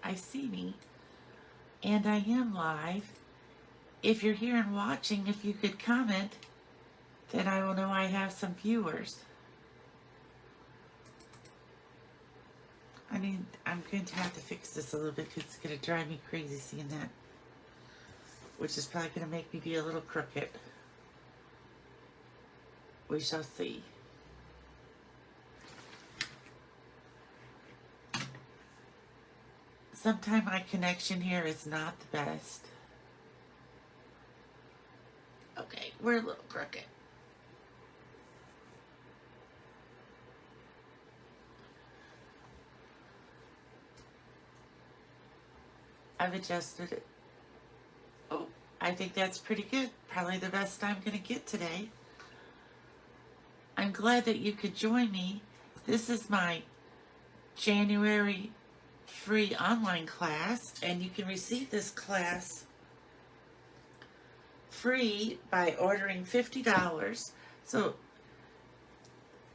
I see me, and I am live. If you're here and watching, if you could comment, then I will know I have some viewers. I'm going to have to fix this a little bit because it's going to drive me crazy seeing that, which is probably going to make me be a little crooked. We shall see. Sometimes my connection here is not the best. Okay, we're a little crooked. I've adjusted it. Oh, I think that's pretty good. Probably the best I'm going to get today. I'm glad that you could join me. This is my January free online class, and you can receive this class free by ordering $50. So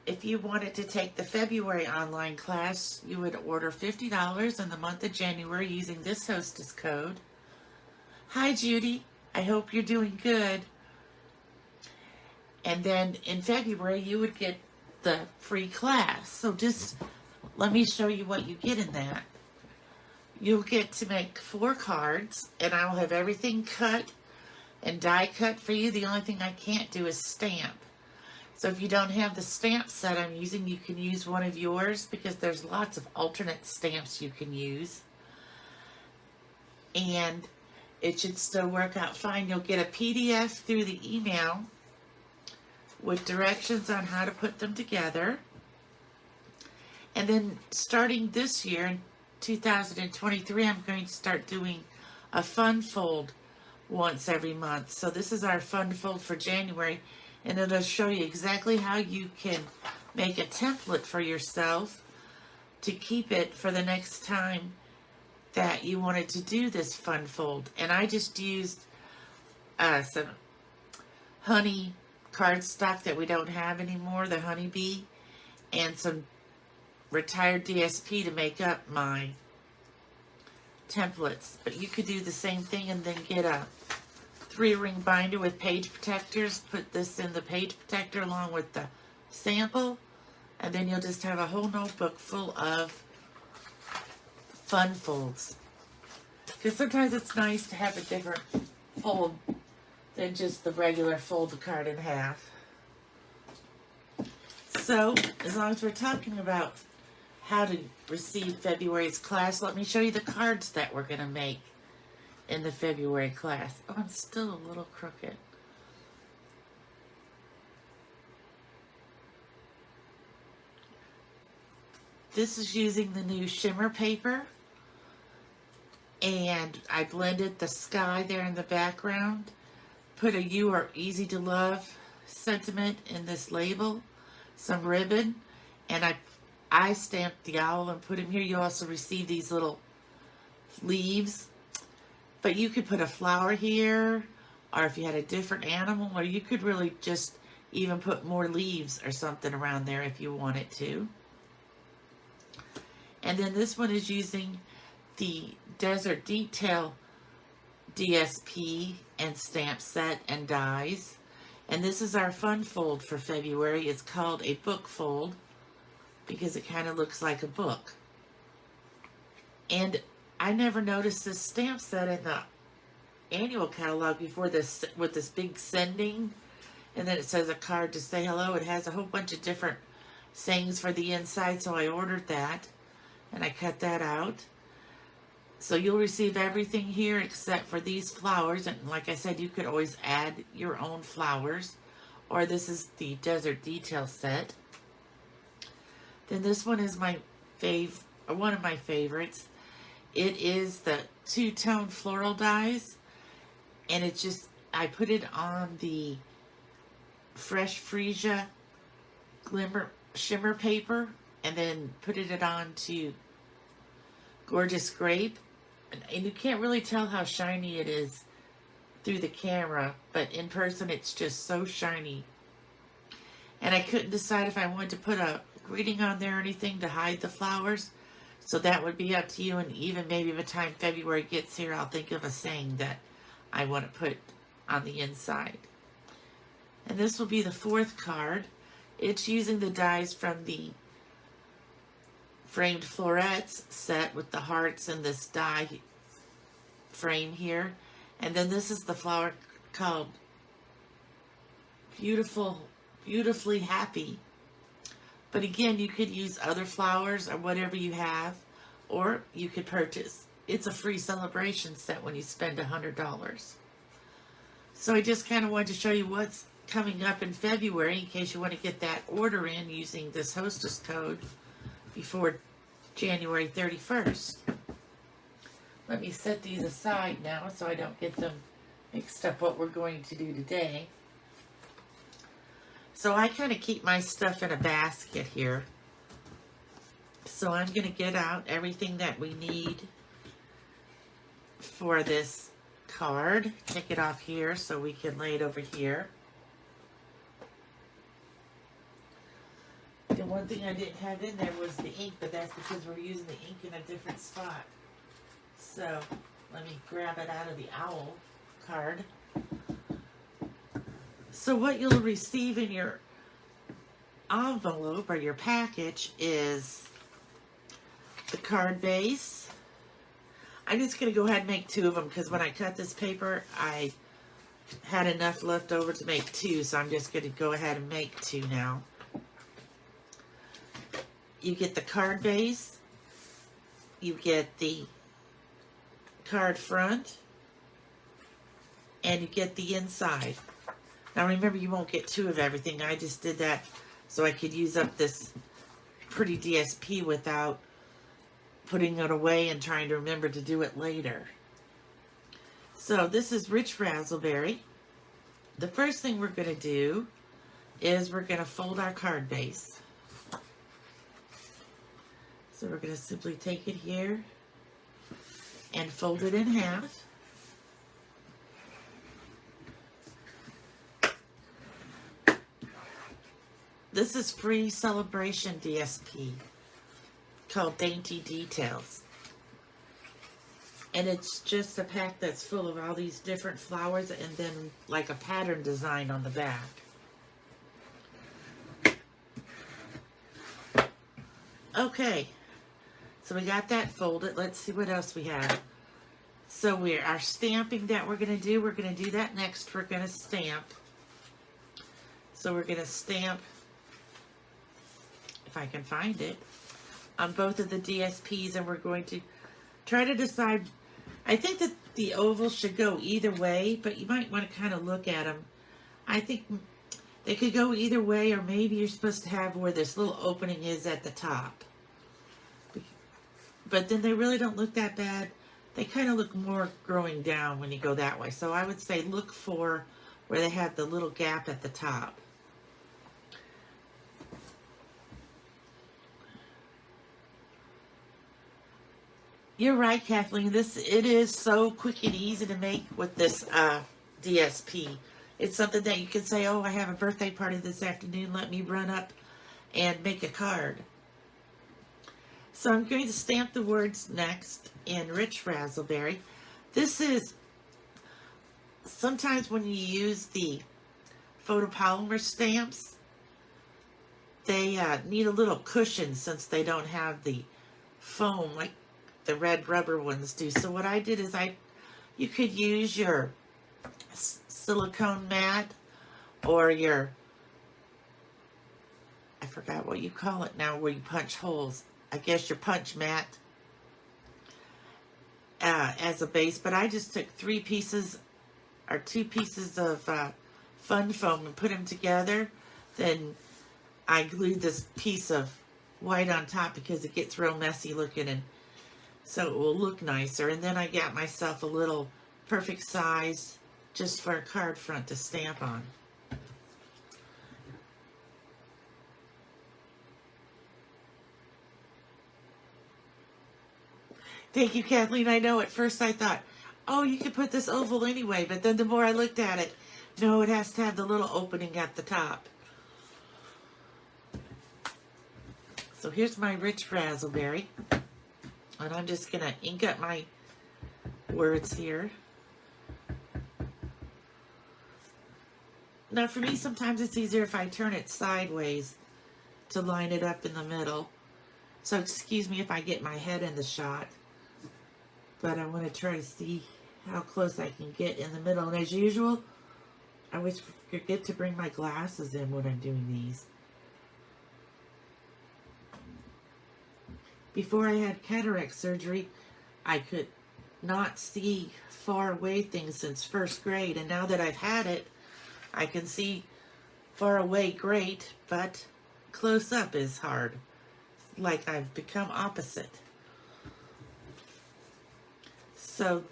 if you wanted to take the February online class, you would order $50 in the month of January using this hostess code. Hi, Judy. I hope you're doing good. And then in February, you would get the free class. So just let me show you what you get in that. You'll get to make 4 cards, and I will have everything cut and die cut for you. The only thing I can't do is stamp. So if you don't have the stamp set I'm using, you can use one of yours because there's lots of alternate stamps you can use. And it should still work out fine. You'll get a PDF through the email with directions on how to put them together. And then starting this year in 2023, I'm going to start doing a fun fold once every month. So this is our fun fold for January, and it'll show you exactly how you can make a template for yourself to keep it for the next time that you wanted to do this fun fold. And I just used some honey cardstock that we don't have anymore, the honeybee, and some retired DSP to make up my templates. But you could do the same thing and then get a 3-ring binder with page protectors. Put this in the page protector along with the sample, and then you'll just have a whole notebook full of fun folds. Because sometimes it's nice to have a different fold than just the regular fold the card in half. So, as long as we're talking about how to receive February's class, let me show you the cards that we're going to make in the February class. Oh, I'm still a little crooked. This is using the new shimmer paper, and I blended the sky there in the background, put a "You Are Easy to Love" sentiment in this label, some ribbon, and I stamped the owl and put him here. You also receive these little leaves, but you could put a flower here, or if you had a different animal, or you could really just even put more leaves or something around there if you wanted to. And then this one is using the Desert Detail DSP and stamp set and dies. And this is our fun fold for February. It's called a book fold because it kind of looks like a book. And I never noticed this stamp set in the annual catalog before this, with this big sending, and then it says a card to say hello. It has a whole bunch of different sayings for the inside, so I ordered that, and I cut that out. So you'll receive everything here except for these flowers, and like I said, you could always add your own flowers, or this is the Desert Detail set. Then this one is my one of my favorites. It is the 2-tone floral dies, and it's just, I put it on the Fresh Freesia Glimmer shimmer paper, and then put it on to Gorgeous Grape, and you can't really tell how shiny it is through the camera, but in person it's just so shiny. And I couldn't decide if I wanted to put a greeting on there or anything to hide the flowers, So that would be up to you, and even maybe by the time February gets here, I'll think of a saying that I want to put on the inside. And this will be the fourth card. It's using the dies from the framed florets set with the hearts and this die frame here. And then this is the flower called Beautifully Happy. But again, you could use other flowers or whatever you have, or you could purchase. It's a free celebration set when you spend $100. So I just kind of wanted to show you what's coming up in February in case you want to get that order in using this hostess code before January 31st. Let me set these aside now so I don't get them mixed up what we're going to do today. So I kind of keep my stuff in a basket here. So I'm going to get out everything that we need for this card. Take it off here so we can lay it over here. The one thing I didn't have in there was the ink, but that's because we're using the ink in a different spot. So let me grab it out of the owl card. So what you'll receive in your envelope or your package is the card base. I'm just going to go ahead and make 2 of them because when I cut this paper, I had enough left over to make 2, so I'm just going to go ahead and make 2 now. You get the card base, you get the card front, and you get the inside. Now remember, you won't get 2 of everything. I just did that so I could use up this pretty DSP without putting it away and trying to remember to do it later. So this is Rich Razzleberry. The first thing we're going to do is we're going to fold our card base. So we're going to simply take it here and fold it in half. This is free celebration DSP called Dainty Details. And it's just a pack that's full of all these different flowers and then like a pattern design on the back. Okay, so we got that folded. Let's see what else we have. So our stamping that we're going to do that next. We're going to stamp. So we're going to stamp, if I can find it, on both of the DSPs, and we're going to try to decide. I think that the ovals should go either way, but you might want to kind of look at them. I think they could go either way, or maybe you're supposed to have where this little opening is at the top. But then they really don't look that bad. They kind of look more growing down when you go that way. So I would say look for where they have the little gap at the top. You're right, Kathleen. It is so quick and easy to make with this DSP. It's something that you can say, oh, I have a birthday party this afternoon. Let me run up and make a card. So I'm going to stamp the words next in Rich Razzleberry. This is, sometimes when you use the photopolymer stamps, they need a little cushion since they don't have the foam like the red rubber ones do. So what I did is you could use your silicone mat or your, I forgot what you call it now, where you punch holes. I guess your punch mat as a base, but I just took 2 pieces of fun foam and put them together. Then I glued this piece of white on top because it gets real messy looking, and so it will look nicer. And then I got myself a little perfect size just for a card front to stamp on. Thank you, Kathleen. I know at first I thought, oh, you could put this oval anyway, but then the more I looked at it, no, it has to have the little opening at the top. So here's my Rich Razzleberry. And I'm just going to ink up my words here. Now for me, sometimes it's easier if I turn it sideways to line it up in the middle. So excuse me if I get my head in the shot. But I want to try to see how close I can get in the middle. And as usual, I always forget to bring my glasses in when I'm doing these. Before I had cataract surgery, I could not see far away things since first grade. And now that I've had it, I can see far away great, but close up is hard. Like I've become opposite. So,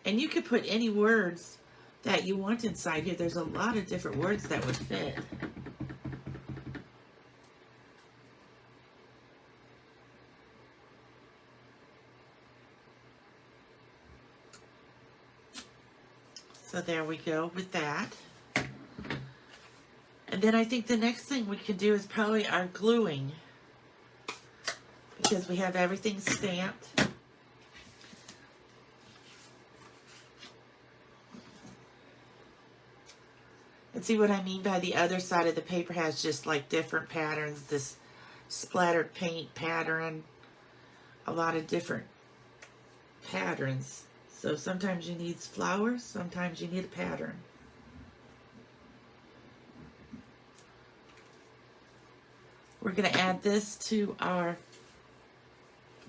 and you could put any words that you want inside here. There's a lot of different words that would fit. So there we go with that. And then I think the next thing we can do is probably our gluing, because we have everything stamped. And see what I mean by the other side of the paper has just like different patterns, this splattered paint pattern, a lot of different patterns. So sometimes you need flowers, sometimes you need a pattern. We're going to add this to our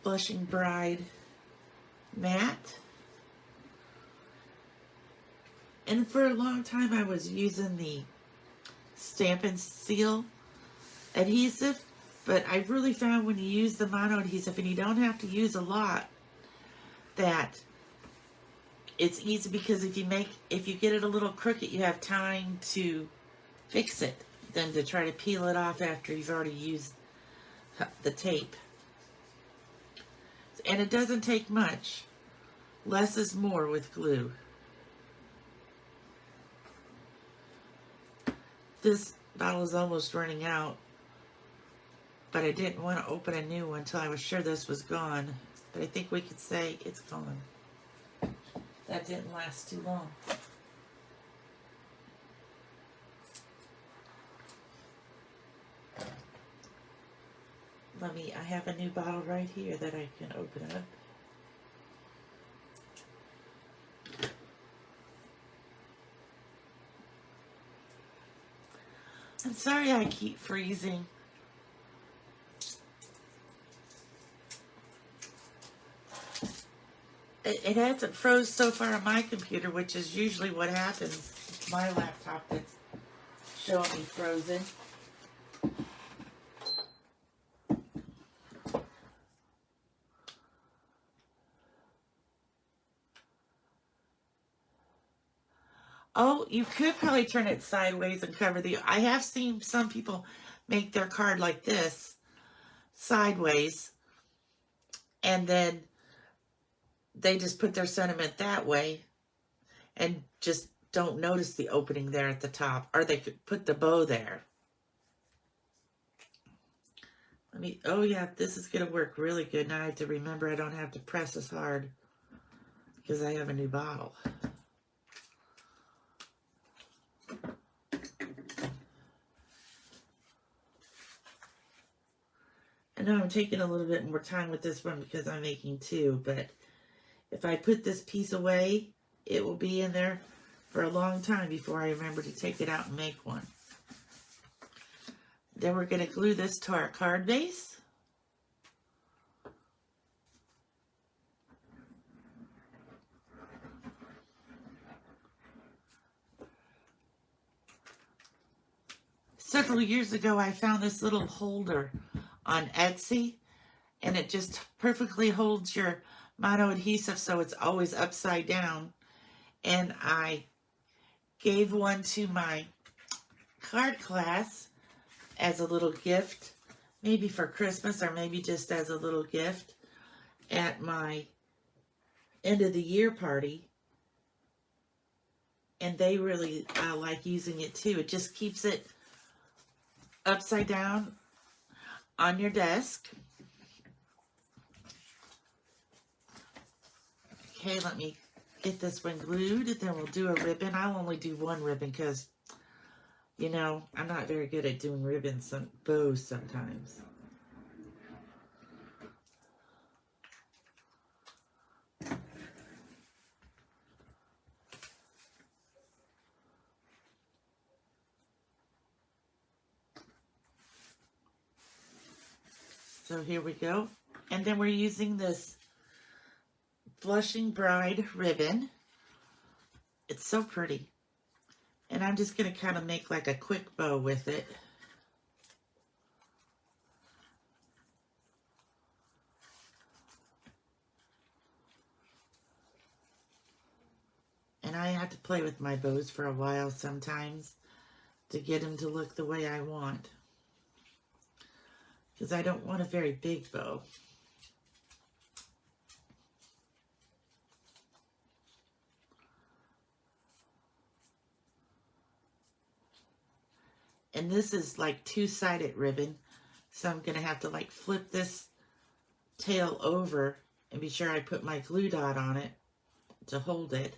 Blushing Bride mat. And for a long time I was using the Stamp and Seal adhesive, but I've really found when you use the mono adhesive and you don't have to use a lot, that it's easy, because if you get it a little crooked, you have time to fix it than to try to peel it off after you've already used the tape. And it doesn't take much. Less is more with glue. This bottle is almost running out, but I didn't want to open a new one until I was sure this was gone. But I think we could say it's gone. That didn't last too long. I have a new bottle right here that I can open up. I'm sorry I keep freezing. It hasn't froze so far on my computer, which is usually what happens with my laptop that's showing me frozen. Oh, you could probably turn it sideways and cover the... I have seen some people make their card like this, sideways, and then they just put their sentiment that way and just don't notice the opening there at the top. Or they could put the bow there. Oh yeah, this is going to work really good. Now I have to remember I don't have to press as hard because I have a new bottle. I know I'm taking a little bit more time with this one because I'm making two, but if I put this piece away, it will be in there for a long time before I remember to take it out and make one. Then we're going to glue this to our card base. Several years ago, I found this little holder on Etsy, and it just perfectly holds your mono adhesive so it's always upside down. And I gave one to my card class as a little gift, maybe for Christmas or maybe just as a little gift at my end of the year party. And they really like using it too. It just keeps it upside down on your desk. okay, let me get this one glued, and then we'll do a ribbon. I'll only do one ribbon because, you know, I'm not very good at doing ribbons and bows sometimes. So here we go. And then we're using this Blushing Bride ribbon. It's so pretty. And I'm just going to kind of make like a quick bow with it. And I have to play with my bows for a while sometimes to get them to look the way I want. Because I don't want a very big bow. And this is like two-sided ribbon. So I'm going to have to like flip this tail over and be sure I put my glue dot on it to hold it.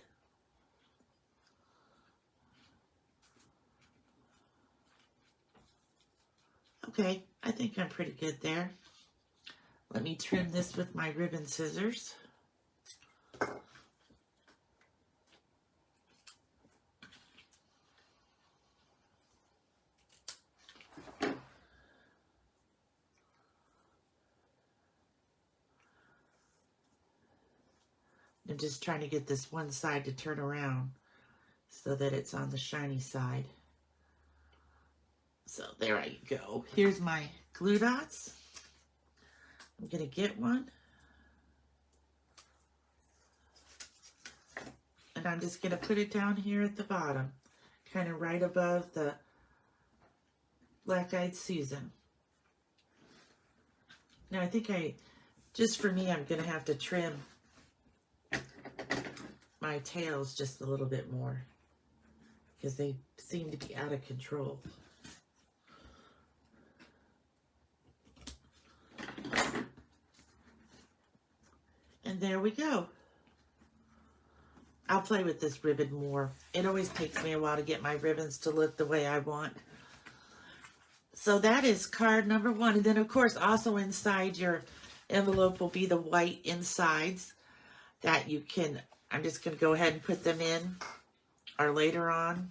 Okay, I think I'm pretty good there. Let me trim this with my ribbon scissors. I'm just trying to get this one side to turn around so that it's on the shiny side. So there I go. Here's my glue dots. I'm going to get one. And I'm just going to put it down here at the bottom, kind of right above the Black Eyed Susan. Now I think just for me, I'm going to have to trim my tails just a little bit more because they seem to be out of control. And there we go. I'll play with this ribbon more. It always takes me a while to get my ribbons to look the way I want. So that is card number 1. And then, of course, also inside your envelope will be the white insides that you can, I'm just going to go ahead and put them in, or later on.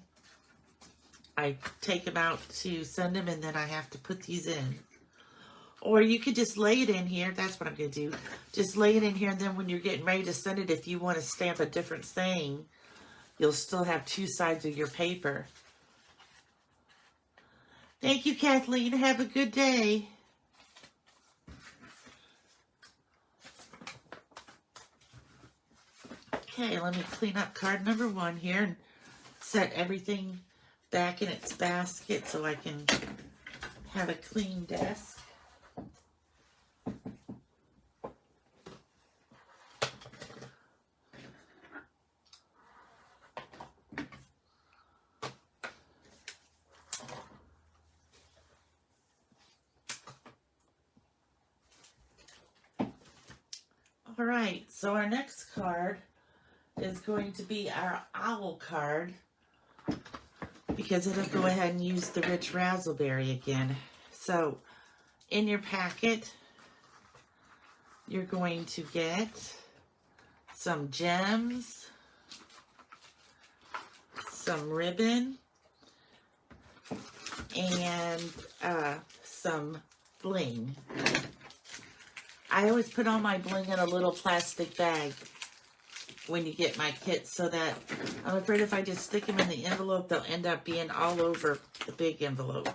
I take them out to send them, and then I have to put these in. Or you could just lay it in here. That's what I'm going to do. Just lay it in here, and then when you're getting ready to send it, if you want to stamp a different thing, you'll still have two sides of your paper. Thank you, Kathleen. Have a good day. Okay, let me clean up card number 1 here and set everything back in its basket so I can have a clean desk. All right, so our next card is going to be our owl card because it'll go ahead and use the Rich Razzleberry again. So in your packet, you're going to get some gems, some ribbon, and some bling. I always put all my bling in a little plastic bag when you get my kits so that I'm afraid if I just stick them in the envelope, they'll end up being all over the big envelope.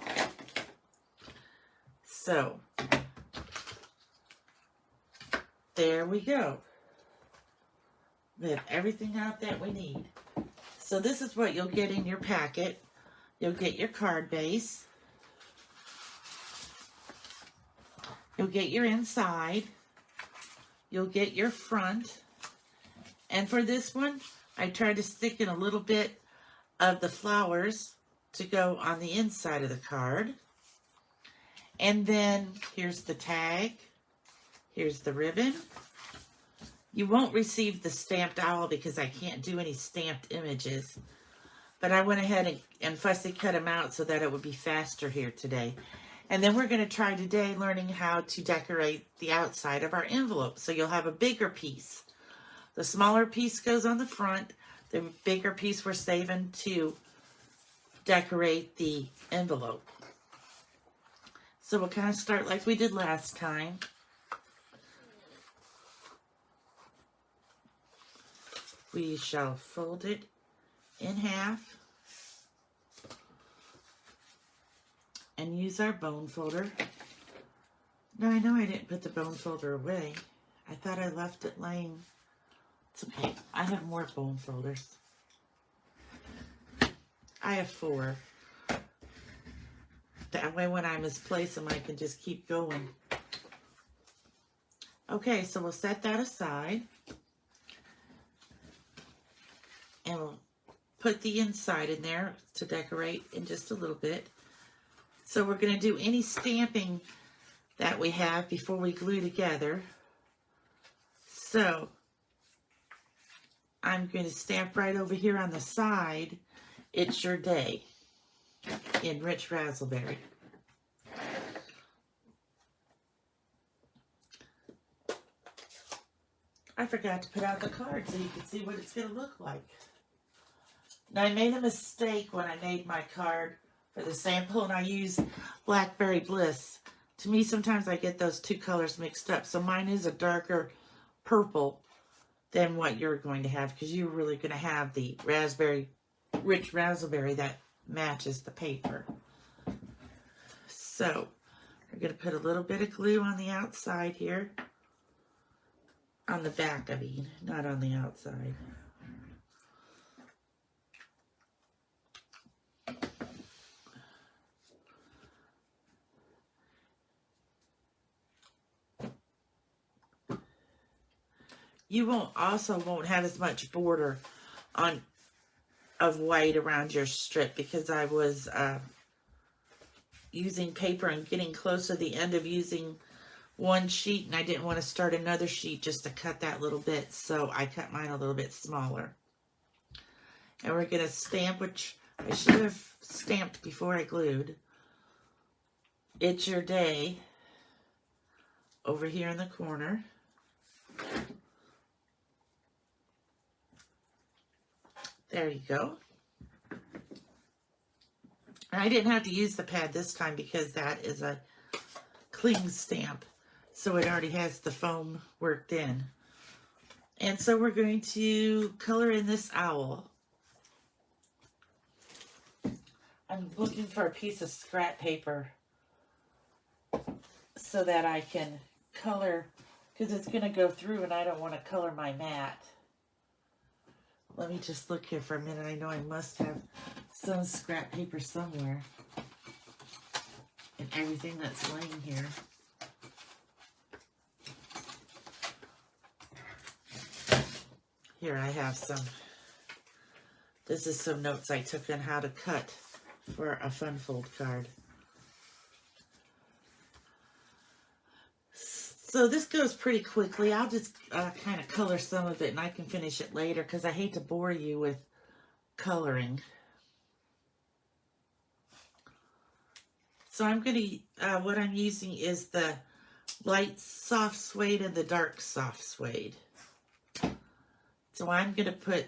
So, there we go. We have everything out that we need. So this is what you'll get in your packet. You'll get your card base. You'll get your inside. You'll get your front. And for this one, I tried to stick in a little bit of the flowers to go on the inside of the card. And then here's the tag. Here's the ribbon. You won't receive the stamped owl because I can't do any stamped images. But I went ahead and fussy cut them out so that it would be faster here today. And then we're going to try today learning how to decorate the outside of our envelope. So you'll have a bigger piece. The smaller piece goes on the front. The bigger piece we're saving to decorate the envelope. So we'll kind of start like we did last time. We shall fold it in half and use our bone folder. Now I know I didn't put the bone folder away. I thought I left it laying. It's okay. I have more bone folders. I have 4. That way when I misplace them, I can just keep going. Okay, so we'll set that aside. And we'll put the inside in there to decorate in just a little bit. So we're going to do any stamping that we have before we glue together. So I'm going to stamp right over here on the side, "It's Your Day" in Rich Razzleberry. I forgot to put out the card so you can see what it's going to look like. Now, I made a mistake when I made my card for the sample, and I used Blackberry Bliss. To me, sometimes I get those 2 colors mixed up. So mine is a darker purple than what you're going to have, because you're really going to have the Rich Razzleberry that matches the paper. So we're going to put a little bit of glue on the outside here. On the back, I mean, not on the outside. You won't have as much border of white around your strip, because I was using paper and getting close to the end of using one sheet, and I didn't want to start another sheet just to cut that little bit, so I cut mine a little bit smaller. And we're going to stamp, which I should have stamped before I glued, "It's Your Day" over here in the corner. There you go. And I didn't have to use the pad this time because that is a cling stamp. So it already has the foam worked in. And so we're going to color in this owl. I'm looking for a piece of scrap paper so that I can color, because it's going to go through and I don't want to color my mat. Let me just look here for a minute. I know I must have some scrap paper somewhere in everything that's laying here. Here I have some. This is some notes I took on how to cut for a fun fold card. So this goes pretty quickly. I'll just kind of color some of it, and I can finish it later because I hate to bore you with coloring. So I'm going to, what I'm using is the light soft suede and the dark soft suede. So I'm going to put,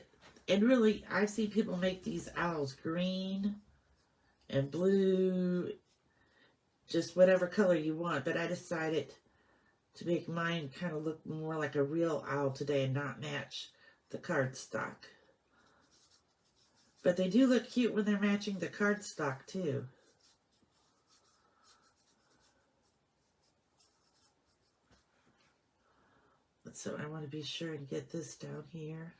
and really, I've seen people make these owls green and blue, just whatever color you want, but I decided to make mine kind of look more like a real owl today and not match the cardstock. But they do look cute when they're matching the cardstock too. So I want to be sure and get this down here.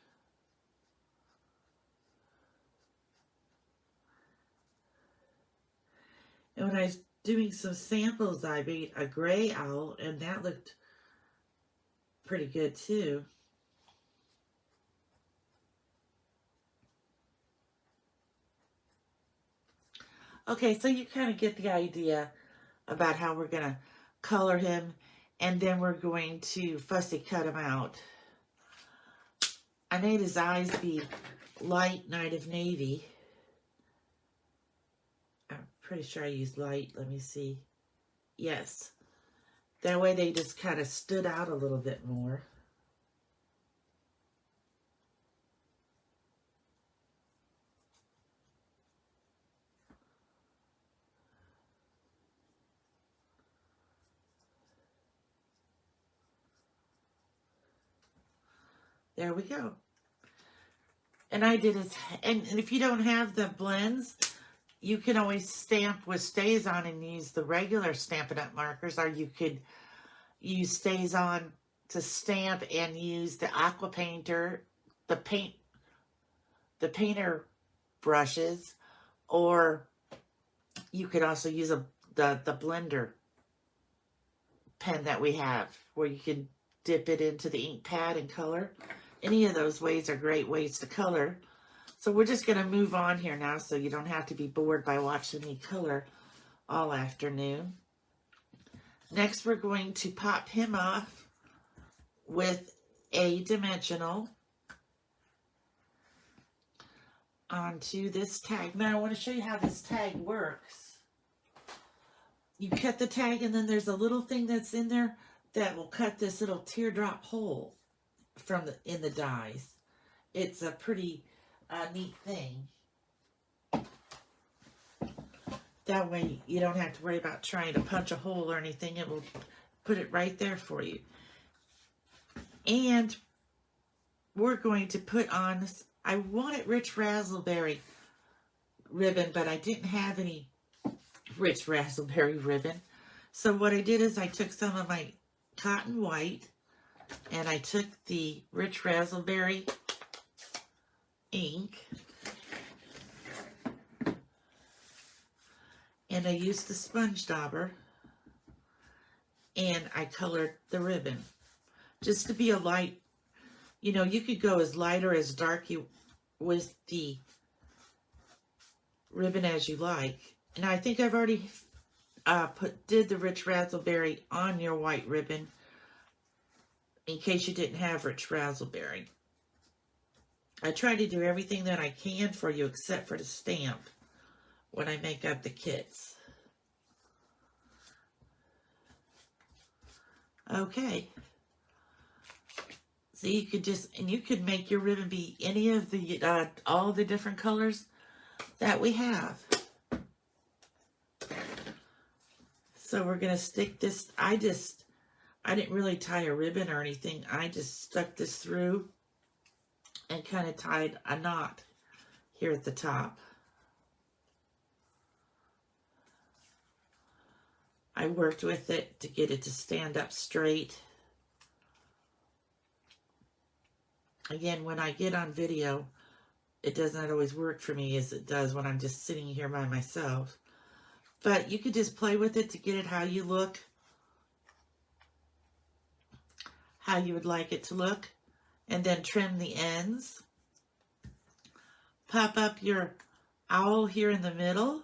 And when I was doing some samples, I made a gray owl, and that looked pretty good too. Okay, so you kind of get the idea about how we're going to color him, and then we're going to fussy cut him out. I made his eyes be light Night of Navy. I'm pretty sure I used light. Let me see. Yes. That way they just kind of stood out a little bit more. There we go. And I did it, and if you don't have the blends, you can always stamp with StazOn and use the regular Stampin' Up! Markers, or you could use StazOn to stamp and use the Aqua Painter, the painter brushes, or you could also use the blender pen that we have, where you can dip it into the ink pad and color. Any of those ways are great ways to color. So we're just going to move on here now so you don't have to be bored by watching me color all afternoon. Next, we're going to pop him off with a dimensional onto this tag. Now, I want to show you how this tag works. You cut the tag, and then there's a little thing that's in there that will cut this little teardrop hole from in the dies. It's a pretty neat thing. That way you don't have to worry about trying to punch a hole or anything. It will put it right there for you. And we're going to put on this. I wanted Rich Razzleberry ribbon, but I didn't have any Rich Razzleberry ribbon. So what I did is I took some of my cotton white and I took the Rich Razzleberry ink and I used the sponge dauber and I colored the ribbon just to be a light. You know, you could go as light or as dark with the ribbon as you like. And I think I've already did the Rich Razzleberry on your white ribbon in case you didn't have Rich Razzleberry. I try to do everything that I can for you except for the stamp when I make up the kits. Okay. So you could just, and you could make your ribbon be any of the, all the different colors that we have. So we're going to stick this, I didn't really tie a ribbon or anything. I just stuck this through and kind of tied a knot here at the top. I worked with it to get it to stand up straight. Again, when I get on video, it does not always work for me as it does when I'm just sitting here by myself. But you could just play with it to get it how you look, how you would like it to look, and then trim the ends. Pop up your owl here in the middle.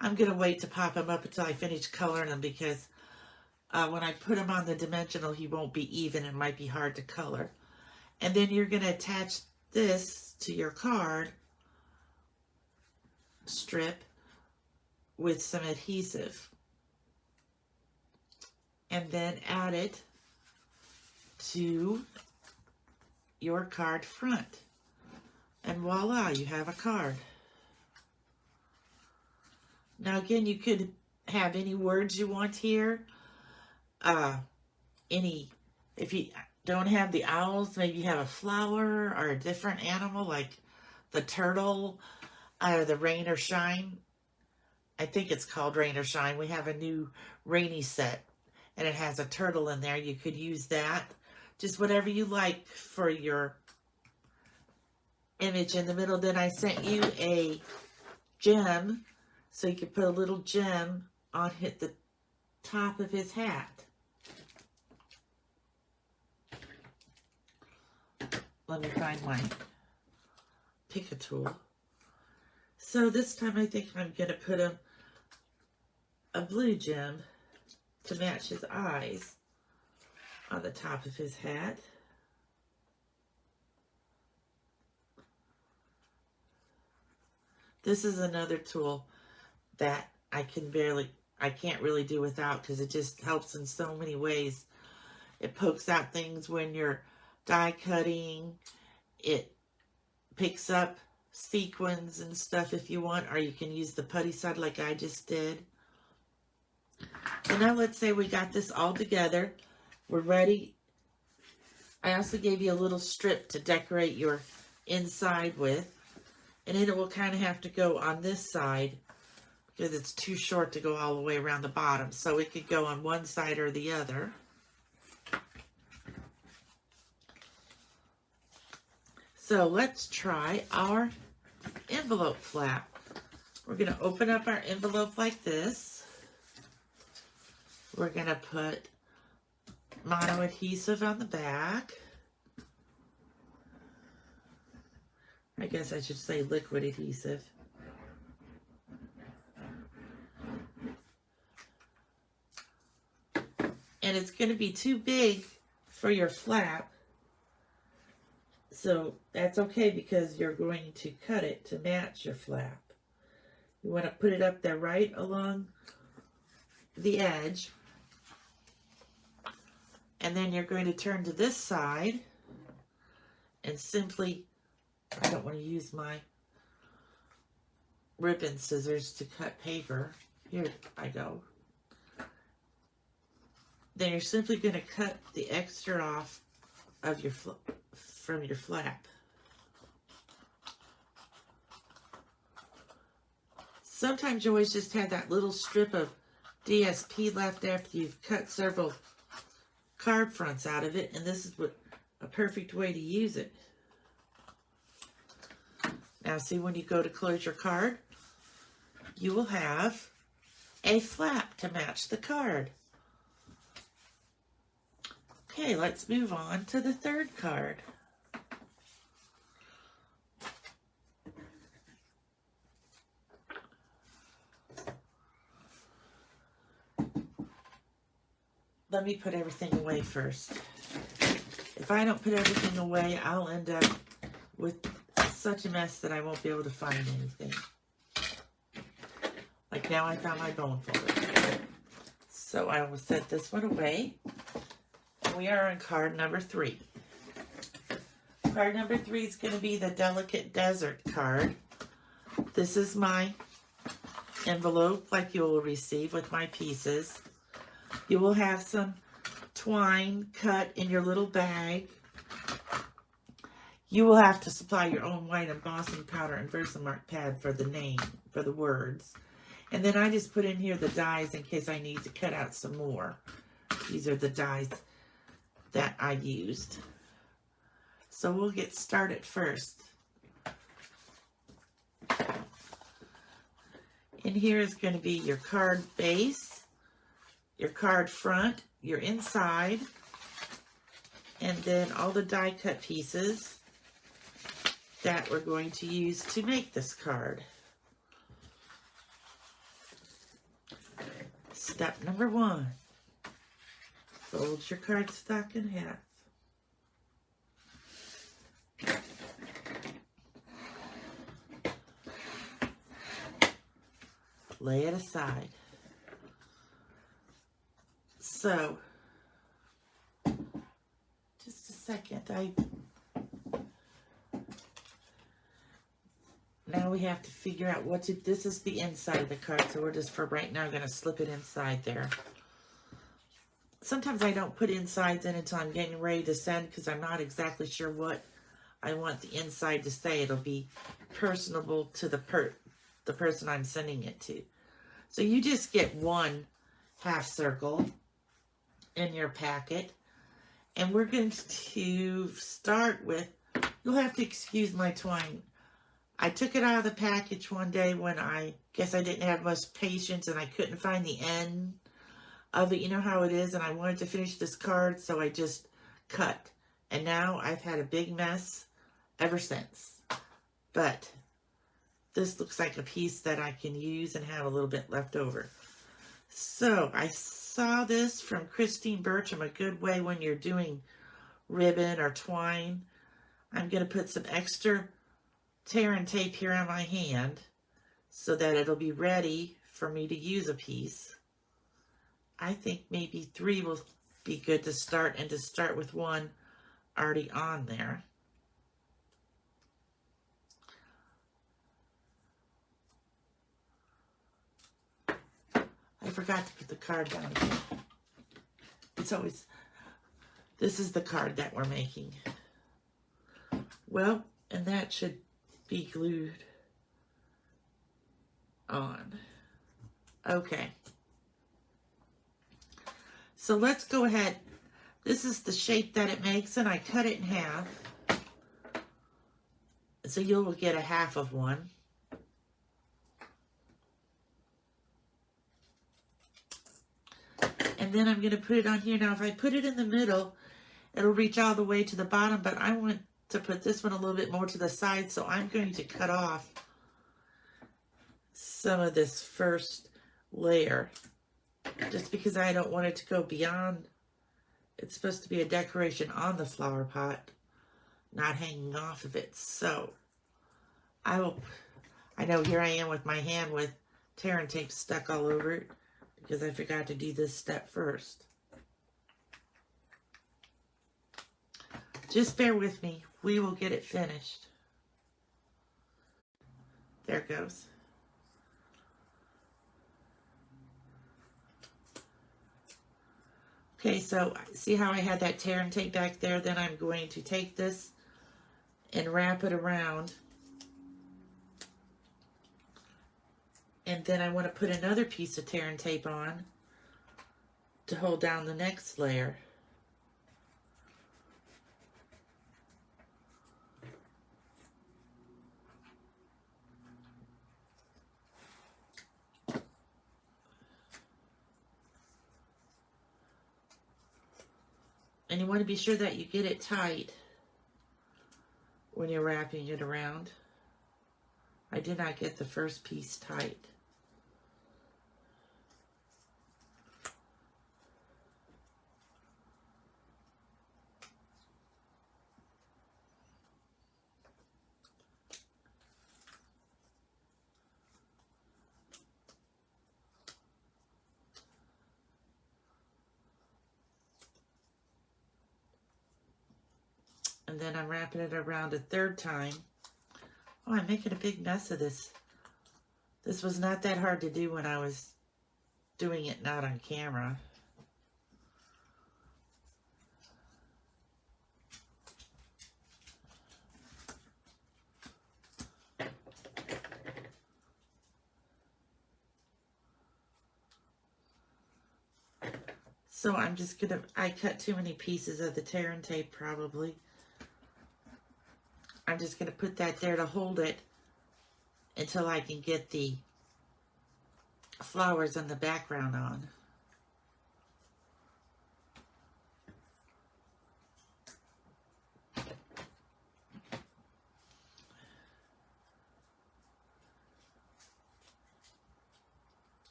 I'm going to wait to pop him up until I finish coloring him because when I put him on the dimensional, he won't be even. It might be hard to color. And then you're going to attach this to your card strip with some adhesive. And then add it to your card front. And voila, you have a card. Now again, you could have any words you want here. If you don't have the owls, maybe you have a flower or a different animal like the turtle, the rain or shine. I think it's called Rain or Shine. We have a new rainy set and it has a turtle in there. You could use that. Just whatever you like for your image in the middle. Then I sent you a gem so you could put a little gem on the top of his hat. Let me find my pick a tool. So this time I think I'm going to put a blue gem to match his eyes on the top of his hat. This is another tool that I can't really do without because it just helps in so many ways. It pokes out things when you're die cutting. It picks up sequins and stuff if you want, or you can use the putty side like I just did. So now let's say we got this all together. We're ready. I also gave you a little strip to decorate your inside with. And then it will kind of have to go on this side because it's too short to go all the way around the bottom. So it could go on one side or the other. So let's try our envelope flap. We're going to open up our envelope like this. We're going to put mono adhesive on the back. I guess I should say liquid adhesive. And it's going to be too big for your flap. So that's okay because you're going to cut it to match your flap. You want to put it up there right along the edge. And then you're going to turn to this side and simply, I don't want to use my ribbon scissors to cut paper. Here I go. Then you're simply going to cut the extra off of your from your flap. Sometimes you always just have that little strip of DSP left after you've cut several card fronts out of it, and this is a perfect way to use it. Now see, when you go to close your card, you will have a flap to match the card. Okay, let's move on to the third card. Let me put everything away first. If I don't put everything away, I'll end up with such a mess that I won't be able to find anything. Like now I found my bone folder. So I will set this one away. We are on card number 3. Card number 3 is going to be the Delicate Desert card. This is my envelope like you will receive with my pieces. You will have some twine cut in your little bag. You will have to supply your own white embossing powder and Versamark pad for the name, for the words. And then I just put in here the dies in case I need to cut out some more. These are the dies that I used. So we'll get started first. In here is going to be your card base, your card front, your inside, and then all the die cut pieces that we're going to use to make this card. Step number 1. Fold your cardstock in half. Lay it aside. So, just a second. Now we have to figure out what to, this is the inside of the card, so we're just for right now going to slip it inside there. Sometimes I don't put insides in until I'm getting ready to send because I'm not exactly sure what I want the inside to say. It'll be personable to the person I'm sending it to. So you just get one half circle in your packet. And we're going to start with, you'll have to excuse my twine. I took it out of the package one day when I guess I didn't have much patience and I couldn't find the end of it. You know how it is, and I wanted to finish this card, so I just cut. And now I've had a big mess ever since. But this looks like a piece that I can use and have a little bit left over. So I saw this from Christine Bertram, a good way when you're doing ribbon or twine. I'm going to put some extra tear and tape here on my hand. so that it'll be ready for me to use a piece. I think maybe 3 will be good to start, and to start with 1 already on there. I forgot to put the card down again. It's always, this is the card that we're making. Well, and that should be glued on. Okay. So let's go ahead. This is the shape that it makes, and I cut it in half. So you'll get a half of one. And then I'm going to put it on here. Now, if I put it in the middle, it'll reach all the way to the bottom, but I want to put this one a little bit more to the side, so I'm going to cut off some of this first layer, just because I don't want it to go beyond. It's supposed to be a decoration on the flower pot, not hanging off of it. So I know here I am with my hand with tear and tape stuck all over it, because I forgot to do this step first. Just bear with me. We will get it finished. There it goes. Okay, so see how I had that tear and tape back there? Then I'm going to take this and wrap it around. And then I want to put another piece of tear and tape on to hold down the next layer. And you want to be sure that you get it tight when you're wrapping it around. I did not get the first piece tight. And then I'm wrapping it around a third time. Oh, I'm making a big mess of this. This was not that hard to do when I was doing it not on camera. So I'm just gonna, I cut too many pieces of the tear and tape probably. I'm just gonna put that there to hold it until I can get the flowers in the background on.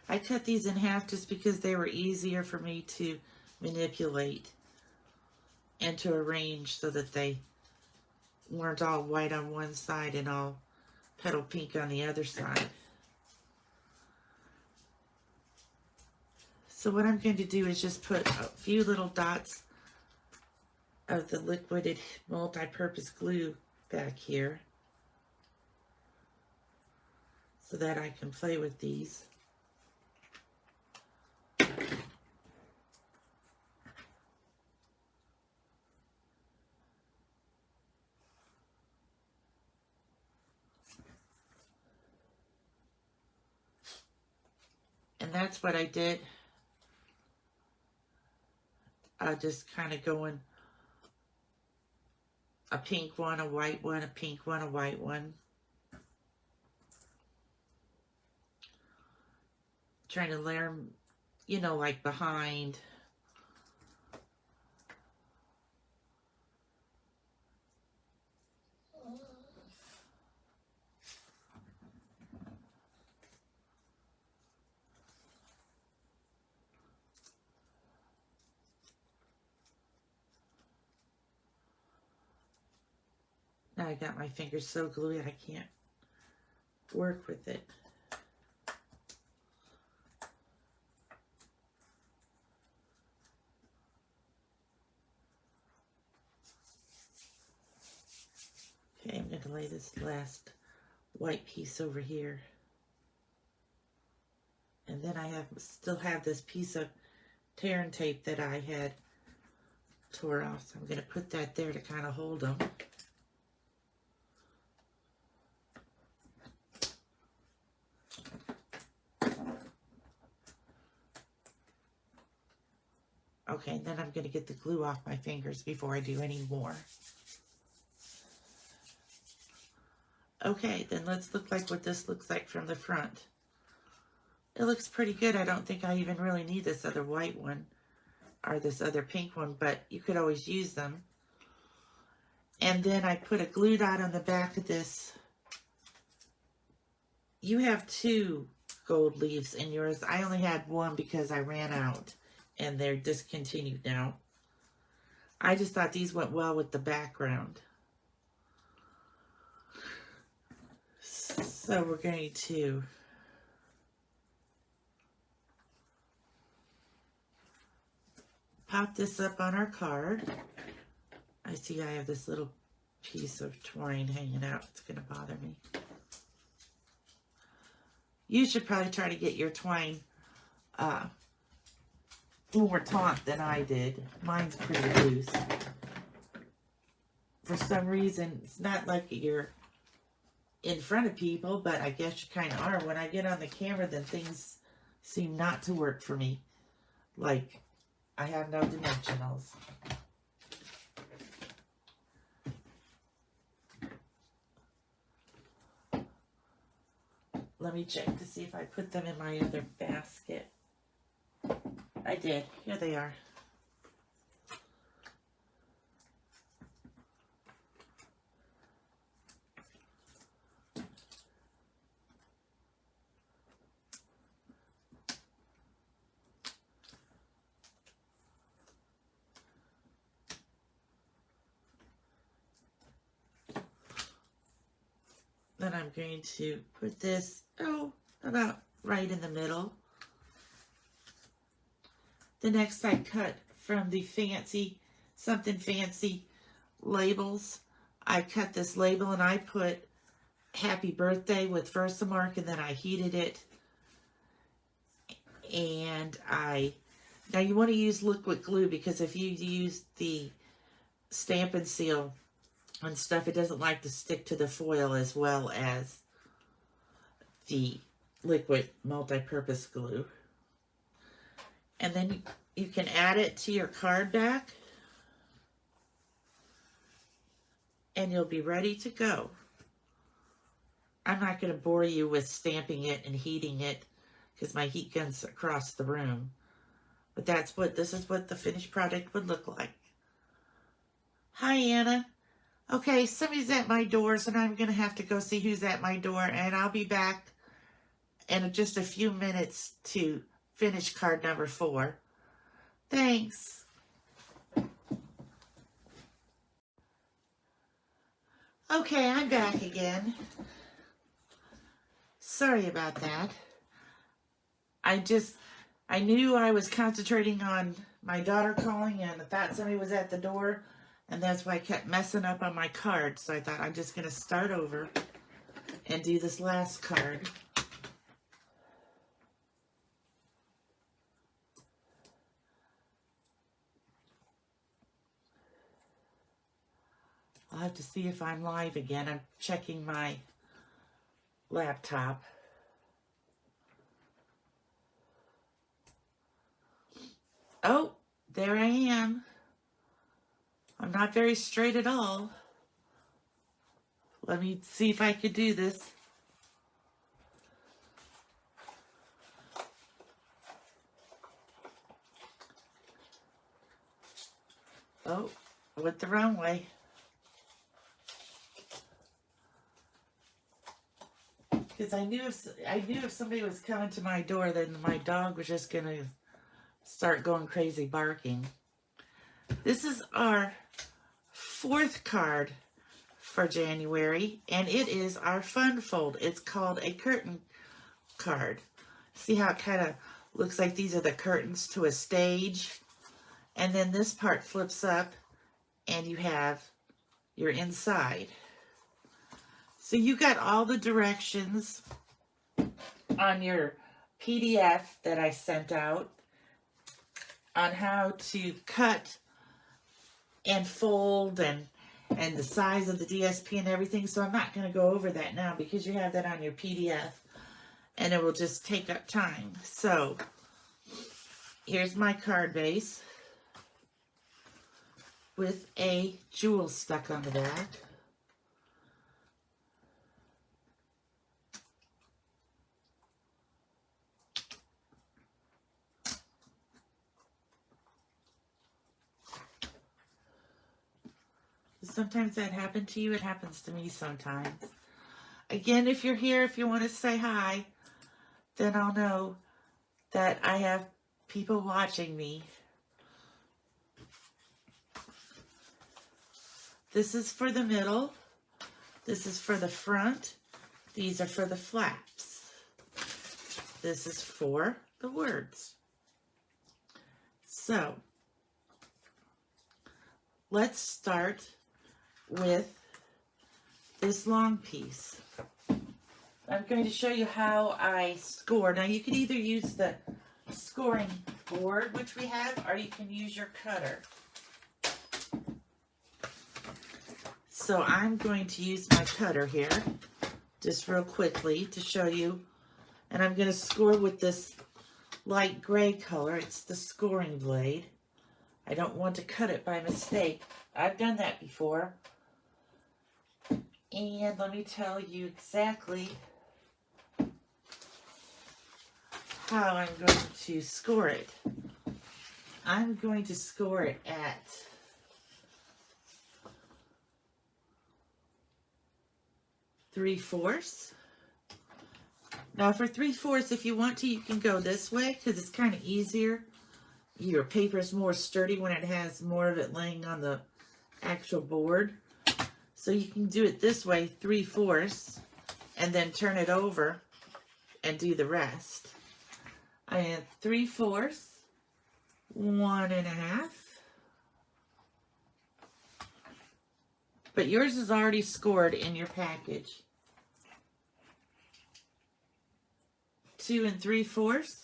I cut these in half just because they were easier for me to manipulate and to arrange so that they weren't all white on one side and all petal pink on the other side. So what I'm going to do is just put a few little dots of the liquid multi-purpose glue back here so that I can play with these. And that's what I did. Just kind of going a pink one, a white one, a pink one, a white one. Trying to layer them, you know, like behind. Now I got my fingers so gluey I can't work with it. Okay, I'm going to lay this last white piece over here. And then I still have this piece of tear and tape that I had tore off. So I'm going to put that there to kind of hold them. Okay, and then I'm going to get the glue off my fingers before I do any more. Okay, then let's look like what this looks like from the front. It looks pretty good. I don't think I even really need this other white one or this other pink one, but you could always use them. And then I put a glue dot on the back of this. You have 2 gold leaves in yours. I only had 1 because I ran out and they're discontinued now. I just thought these went well with the background. So we're going to pop this up on our card. I see I have this little piece of twine hanging out. It's going to bother me. You should probably try to get your twine more taut than I did. Mine's pretty loose. For some reason, it's not like you're in front of people, but I guess you kind of are. When I get on the camera, then things seem not to work for me. Like, I have no dimensionals. Let me check to see if I put them in my other basket. I did. Here they are. Then I'm going to put this, about right in the middle. The next I cut from the fancy, something fancy labels. I cut this label and I put happy birthday with Versamark, and then I heated it. And now you want to use liquid glue, because if you use the Stamp and Seal and stuff, it doesn't like to stick to the foil as well as the liquid multi-purpose glue. And then you can add it to your card back and you'll be ready to go. I'm not going to bore you with stamping it and heating it because my heat gun's across the room. But this is what the finished product would look like. Hi, Anna. Okay, somebody's at my door, so now I'm going to have to go see who's at my door, and I'll be back in just a few minutes to finish card number 4. Thanks. Okay, I'm back again. Sorry about that. I knew I was concentrating on my daughter calling, and I thought somebody was at the door, and that's why I kept messing up on my card. So I thought I'm just going to start over and do this last card. I'll have to see if I'm live again. I'm checking my laptop. Oh, there I am. I'm not very straight at all. Let me see if I could do this. Oh, I went the wrong way. Because I knew if somebody was coming to my door, then my dog was just going to start going crazy barking. This is our 4th card for January, and it is our fun fold. It's called a curtain card. See how it kind of looks like these are the curtains to a stage? And then this part flips up and you have your inside. So you got all the directions on your PDF that I sent out on how to cut and fold and the size of the DSP and everything. So I'm not going to go over that now because you have that on your PDF and it will just take up time. So here's my card base with a jewel stuck on the back. Sometimes that happens to you. It happens to me sometimes. Again, if you're here, if you want to say hi, then I'll know that I have people watching me. This is for the middle. This is for the front. These are for the flaps. This is for the words. So, let's start with this long piece. I'm going to show you how I score. Now you can either use the scoring board, which we have, or you can use your cutter. So I'm going to use my cutter here, just real quickly to show you. And I'm going to score with this light gray color. It's the scoring blade. I don't want to cut it by mistake. I've done that before. And let me tell you exactly how I'm going to score it. I'm going to score it at 3/4. Now for 3/4, if you want to, you can go this way because it's kind of easier. Your paper is more sturdy when it has more of it laying on the actual board. So you can do it this way, 3/4, and then turn it over and do the rest. I have 3/4, 1.5. But yours is already scored in your package. 2 3/4.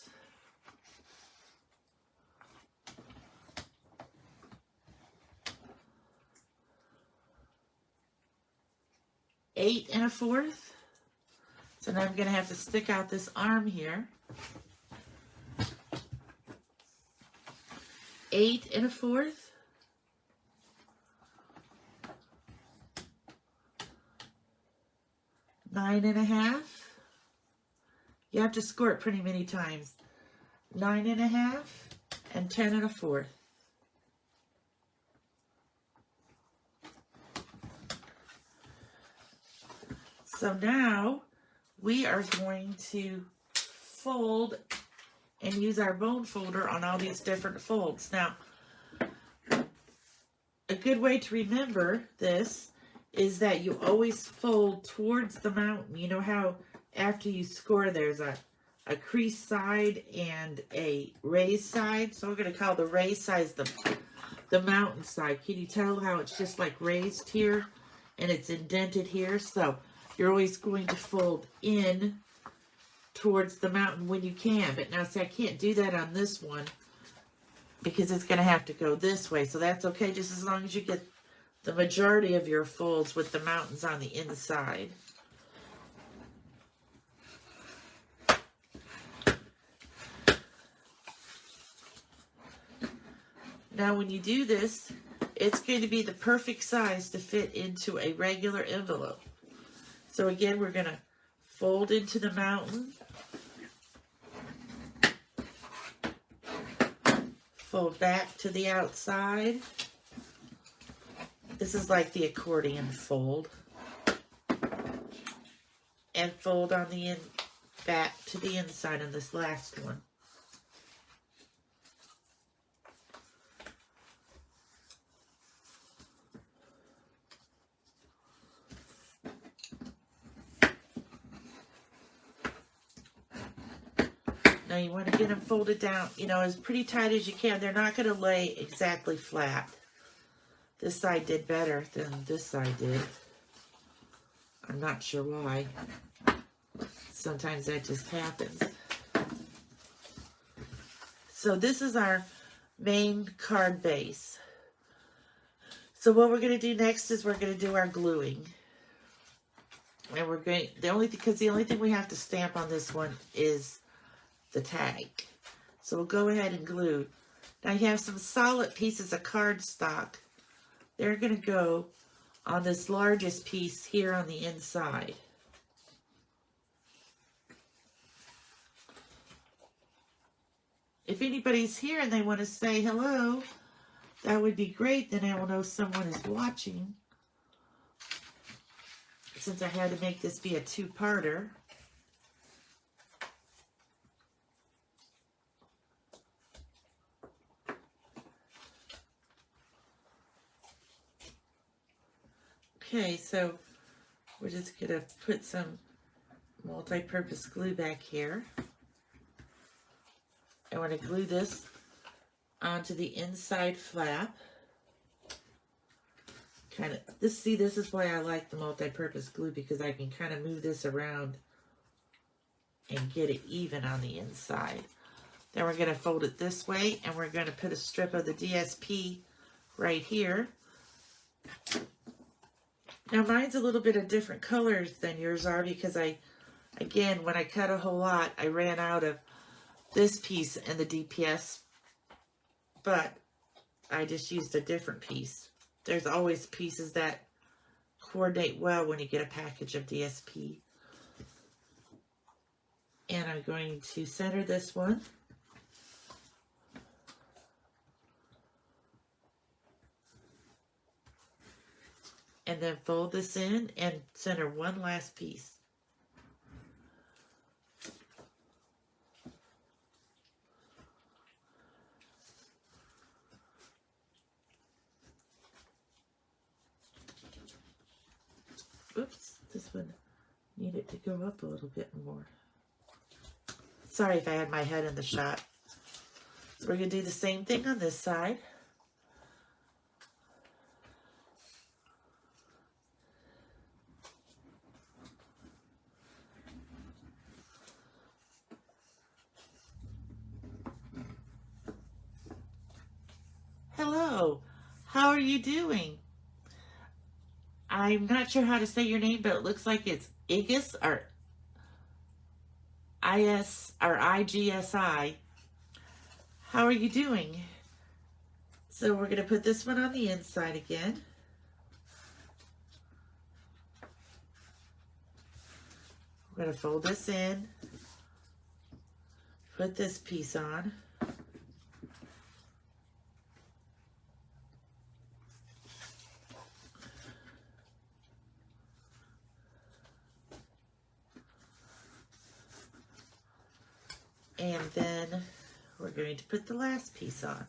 8 1/4. So now I'm going to have to stick out this arm here. 8 1/4. 9 1/2. You have to score it pretty many times. 9 1/2 and 10 1/4. So now we are going to fold and use our bone folder on all these different folds. Now, a good way to remember this is that you always fold towards the mountain. You know how after you score there's a creased side and a raised side? So we're going to call the raised side the mountain side. Can you tell how it's just like raised here and it's indented here? So you're always going to fold in towards the mountain when you can. But now, see, I can't do that on this one because it's going to have to go this way. So that's okay, just as long as you get the majority of your folds with the mountains on the inside. Now, when you do this, it's going to be the perfect size to fit into a regular envelope. So again, we're going to fold into the mountain, fold back to the outside. This is like the accordion fold. And fold on the back to the inside on this last one. Now you want to get them folded down, you know, as pretty tight as you can. They're not going to lay exactly flat. This side did better than this side did. I'm not sure why. Sometimes that just happens. So this is our main card base. So what we're going to do next is we're going to do our gluing. And we're going, the only thing we have to stamp on this one is the tag. So we'll go ahead and glue. Now you have some solid pieces of cardstock. They're going to go on this largest piece here on the inside. If anybody's here and they want to say hello, that would be great. Then I will know someone is watching. Since I had to make this be a two-parter. Okay, so we're just going to put some multi-purpose glue back here. I want to glue this onto the inside flap. This is why I like the multi-purpose glue, because I can kind of move this around and get it even on the inside. Then we're going to fold it this way, and we're going to put a strip of the DSP right here. Now mine's a little bit of different colors than yours are, because again, when I cut a whole lot, I ran out of this piece and the DPS, but I just used a different piece. There's always pieces that coordinate well when you get a package of DSP. And I'm going to center this one. And then fold this in and center one last piece. Oops, this one needed to go up a little bit more. Sorry if I had my head in the shot. So we're going to do the same thing on this side. Hello, how are you doing? I'm not sure how to say your name, but it looks like it's Igis or IS or IGSI. How are you doing? So we're going to put this one on the inside again. We're going to fold this in, put this piece on. And then we're going to put the last piece on.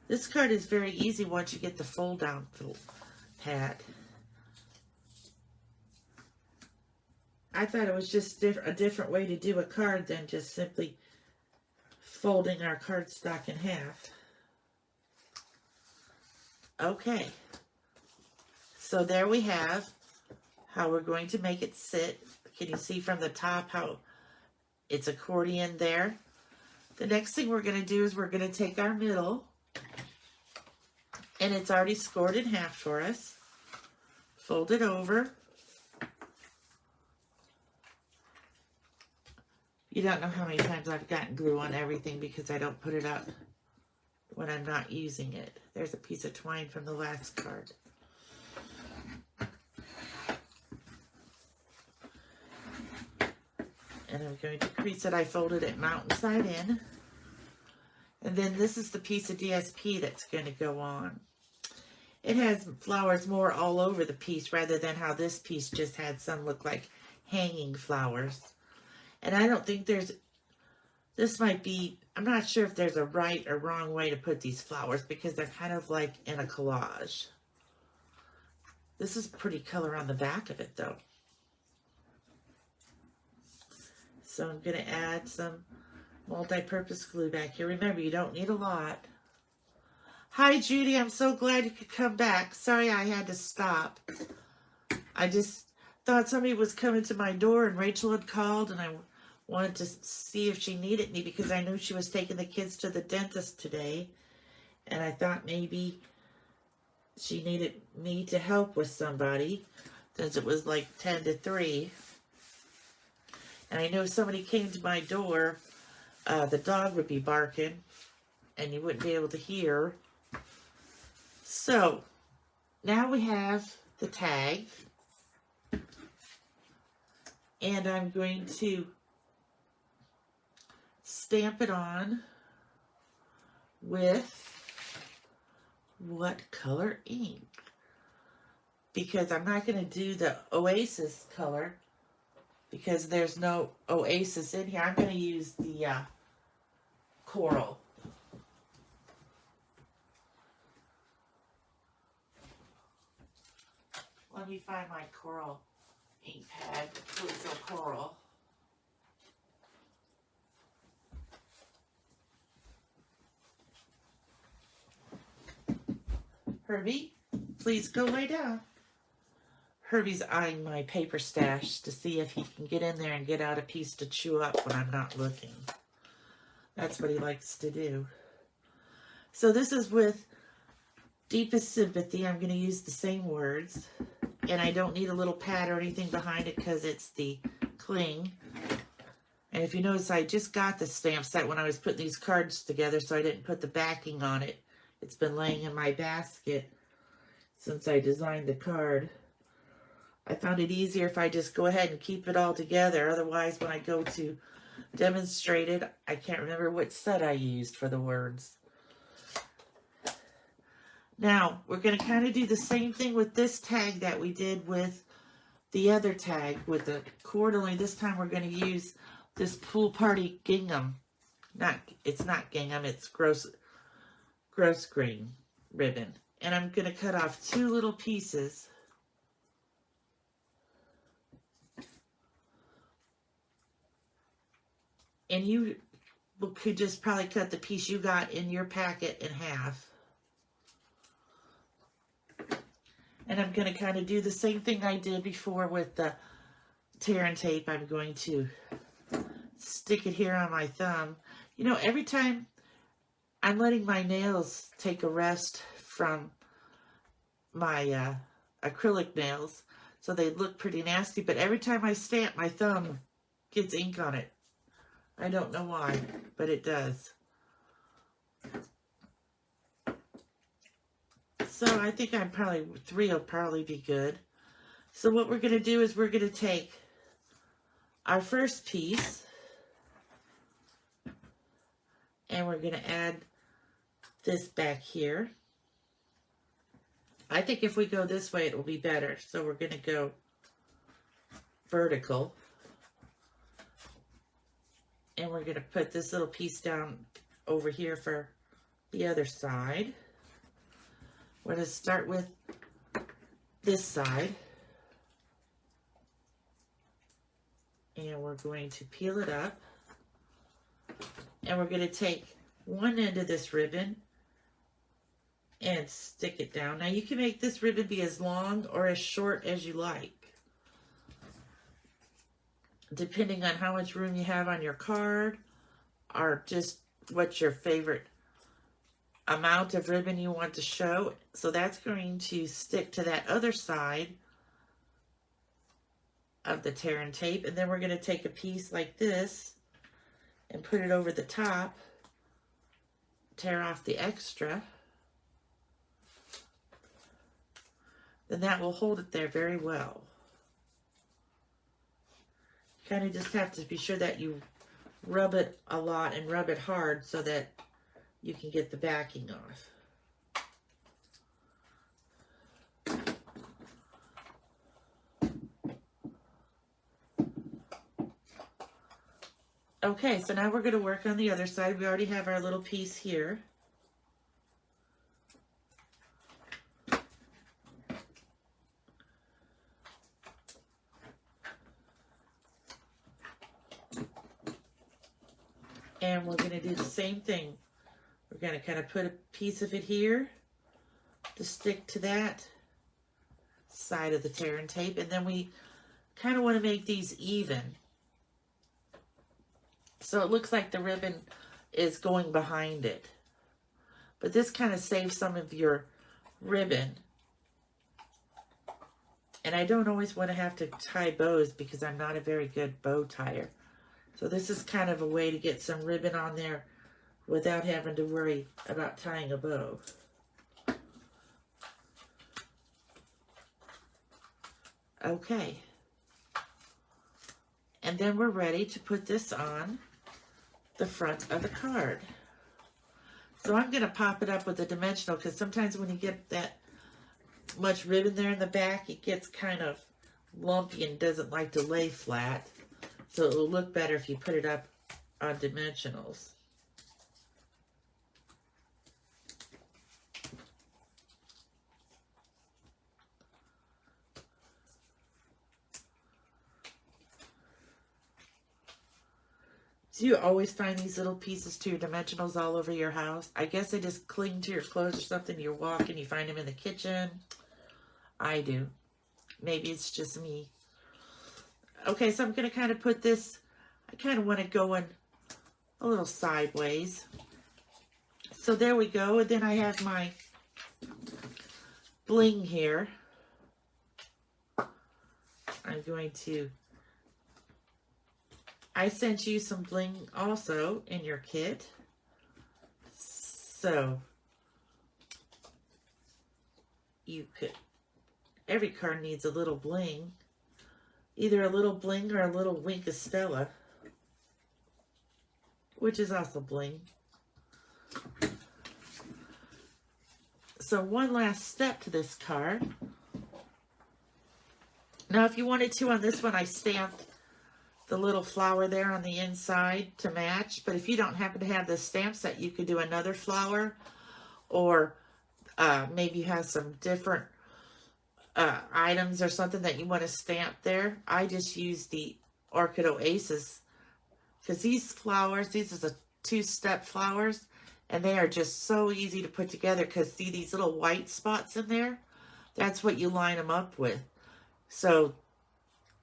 This card is very easy once you get the fold down pad. I thought it was just a different way to do a card than just simply folding our cardstock in half. Okay, so there we have how we're going to make it sit. Can you see from the top how it's accordion there? The next thing we're going to do is we're going to take our middle, and it's already scored in half for us. Fold it over. You don't know how many times I've gotten glue on everything because I don't put it up when I'm not using it. There's a piece of twine from the last card. And I'm going to crease it. I folded it mountainside in. And then this is the piece of DSP that's going to go on. It has flowers more all over the piece rather than how this piece just had some look like hanging flowers. And I don't think this might be, I'm not sure if there's a right or wrong way to put these flowers because they're kind of like in a collage. This is pretty color on the back of it though. So I'm going to add some multi-purpose glue back here. Remember, you don't need a lot. Hi, Judy. I'm so glad you could come back. Sorry I had to stop. I just thought somebody was coming to my door and Rachel had called and I wanted to see if she needed me because I knew she was taking the kids to the dentist today. And I thought maybe she needed me to help with somebody since it was like 10 to 3. And I knew if somebody came to my door, the dog would be barking and you wouldn't be able to hear. So now we have the tag. And I'm going to stamp it on with what color ink? Because I'm not going to do the Oasis color because there's no Oasis in here. I'm going to use the coral. Let me find my coral ink pad. It's a coral. Herbie, please go lay down. Herbie's eyeing my paper stash to see if he can get in there and get out a piece to chew up when I'm not looking. That's what he likes to do. So this is with Deepest Sympathy. I'm going to use the same words. And I don't need a little pad or anything behind it because it's the cling. And if you notice, I just got the stamp set when I was putting these cards together, so I didn't put the backing on it. It's been laying in my basket since I designed the card. I found it easier if I just go ahead and keep it all together. Otherwise, when I go to demonstrate it, I can't remember what set I used for the words. Now, we're going to kind of do the same thing with this tag that we did with the other tag with the cord, only this time we're going to use this Pool Party gingham. It's not gingham, it's gross green ribbon. And I'm going to cut off 2 little pieces. And you could just probably cut the piece you got in your packet in half. And I'm going to kind of do the same thing I did before with the tear and tape. I'm going to stick it here on my thumb. You know, every time I'm letting my nails take a rest from my acrylic nails, so they look pretty nasty, but every time I stamp, my thumb gets ink on it. I don't know why, but it does. So I think 3 will probably be good. So what we're going to do is we're going to take our first piece and we're going to add this back here. I think if we go this way, it will be better. So we're going to go vertical. And we're going to put this little piece down over here for the other side. We're going to start with this side. And we're going to peel it up. And we're going to take one end of this ribbon and stick it down. Now you can make this ribbon be as long or as short as you like, depending on how much room you have on your card or just what's your favorite amount of ribbon you want to show. So that's going to stick to that other side of the tear and tape. And then we're going to take a piece like this and put it over the top, tear off the extra. Then that will hold it there very well. You kind of just have to be sure that you rub it a lot and rub it hard so that you can get the backing off. Okay, so now we're going to work on the other side. We already have our little piece here. And we're going to do the same thing. We're going to kind of put a piece of it here to stick to that side of the tear and tape. And then we kind of want to make these even. So it looks like the ribbon is going behind it. But this kind of saves some of your ribbon. And I don't always want to have to tie bows because I'm not a very good bow tire. So this is kind of a way to get some ribbon on there without having to worry about tying a bow. Okay. And then we're ready to put this on the front of the card. So I'm going to pop it up with a dimensional because sometimes when you get that much ribbon there in the back, it gets kind of lumpy and doesn't like to lay flat. So it will look better if you put it up on dimensionals. Do you always find these little pieces to your dimensionals all over your house? I guess they just cling to your clothes or something. You're walking, you find them in the kitchen. I do. Maybe it's just me. Okay, so I'm going to kind of put this, I kind of want to go in a little sideways. So there we go. And then I have my bling here. I'm going to, I sent you some bling also in your kit. So you could, every card needs a little bling. Either a little bling or a little wink of Stella, which is also bling. So one last step to this card. Now if you wanted to on this one, I stamped the little flower there on the inside to match. But if you don't happen to have the stamp set, you could do another flower. Or maybe you have some different items or something that you want to stamp there. I just use the Orchid Oasis because these flowers, these are the two-step flowers, and they are just so easy to put together because see these little white spots in there? That's what you line them up with. So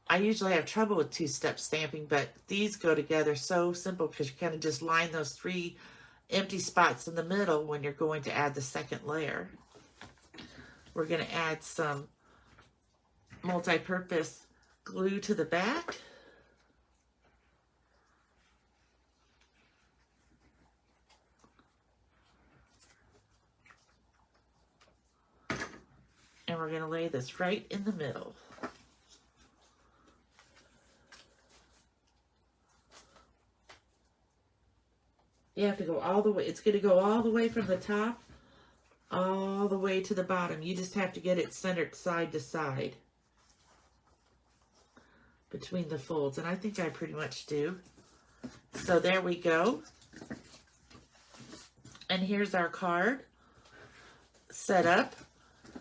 I usually have trouble with two-step stamping, but these go together so simple because you kind of just line those 3 empty spots in the middle when you're going to add the second layer. We're going to add some multi-purpose glue to the back. And we're going to lay this right in the middle. You have to go all the way, it's going to go all the way from the top, all the way to the bottom. You just have to get it centered side to side between the folds, and I think I pretty much do. So there we go. And here's our card set up.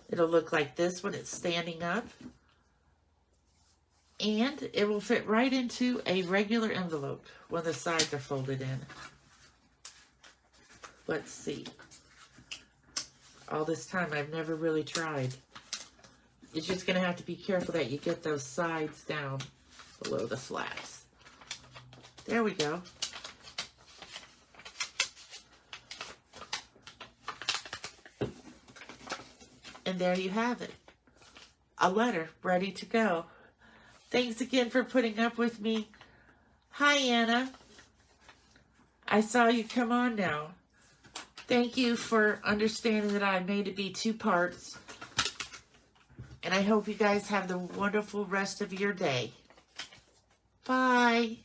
It'll look like this when it's standing up. And it will fit right into a regular envelope when the sides are folded in. Let's see. All this time, I've never really tried. You're just going to have to be careful that you get those sides down below the flaps. There we go. And there you have it. A letter ready to go. Thanks again for putting up with me. Hi, Anna. I saw you come on now. Thank you for understanding that I made it be 2 parts. And I hope you guys have the wonderful rest of your day. Bye.